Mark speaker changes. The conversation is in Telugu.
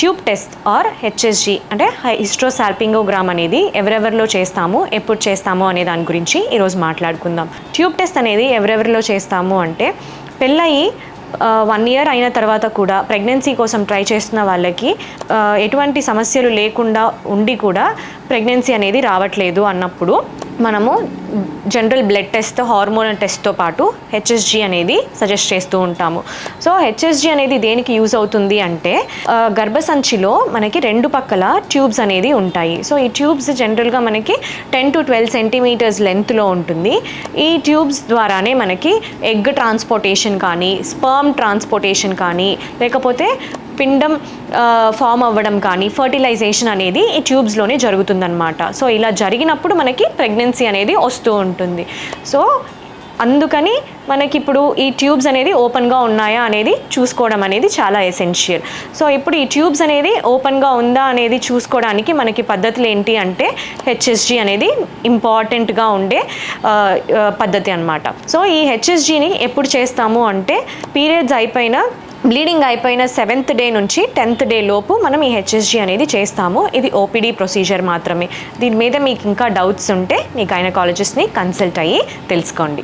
Speaker 1: ట్యూబ్ టెస్ట్ ఆర్ హెచ్ఎస్జి అంటే హిస్ట్రోసాల్పింగోగ్రామ్ అనేది ఎవరెవరిలో చేస్తాము, ఎప్పుడు చేస్తాము అనే దాని గురించి ఈరోజు మాట్లాడుకుందాం. ట్యూబ్ టెస్ట్ అనేది ఎవరెవరిలో చేస్తాము అంటే పెళ్ళయి 1 year అయిన తర్వాత కూడా ప్రెగ్నెన్సీ కోసం ట్రై చేస్తున్న వాళ్ళకి ఎటువంటి సమస్యలు లేకుండా ఉండి కూడా ప్రెగ్నెన్సీ అనేది రావట్లేదు అన్నప్పుడు మనము జనరల్ బ్లడ్ టెస్ట్, హార్మోనల్ టెస్ట్తో పాటు హెచ్ఎస్జి అనేది సజెస్ట్ చేస్తూ ఉంటాము. సో హెచ్ఎస్జి అనేది దేనికి యూజ్ అవుతుంది అంటే గర్భసంచిలో మనకి 2 పక్కల ట్యూబ్స్ అనేది ఉంటాయి. సో ఈ ట్యూబ్స్ జనరల్గా మనకి 10 to 12 centimeters లెంత్లో ఉంటుంది. ఈ ట్యూబ్స్ ద్వారానే మనకి ఎగ్ ట్రాన్స్పోర్టేషన్ కానీ, స్పర్మ్ ట్రాన్స్పోర్టేషన్ కానీ, లేకపోతే పిండం ఫామ్ అవ్వడం కానీ, ఫర్టిలైజేషన్ అనేది ఈ ట్యూబ్స్లోనే జరుగుతుందన్నమాట. సో ఇలా జరిగినప్పుడు మనకి ప్రెగ్నెన్సీ అనేది వస్తూ ఉంటుంది. సో అందుకని మనకి ఇప్పుడు ఈ ట్యూబ్స్ అనేది ఓపెన్గా ఉన్నాయా అనేది చూసుకోవడం అనేది చాలా ఎసెన్షియల్. సో ఇప్పుడు ఈ ట్యూబ్స్ అనేది ఓపెన్గా ఉందా అనేది చూసుకోవడానికి మనకి పద్ధతులు ఏంటి అంటే హెచ్ఎస్జి అనేది ఇంపార్టెంట్గా ఉండే పద్ధతి అన్నమాట. సో ఈ హెచ్ఎస్జిని ఎప్పుడు చేస్తాము అంటే పీరియడ్స్ అయిపోయిన, బ్లీడింగ్ అయిపోయిన 7th day నుంచి 10th day లోపు మనం ఈ హెచ్ఎస్జి అనేది చేస్తాము. ఇది ఓపీడీ ప్రొసీజర్ మాత్రమే. దీని మీద మీకు ఇంకా డౌట్స్ ఉంటే మీ గైనకాలజిస్ట్ని కన్సల్ట్ అయ్యి తెలుసుకోండి.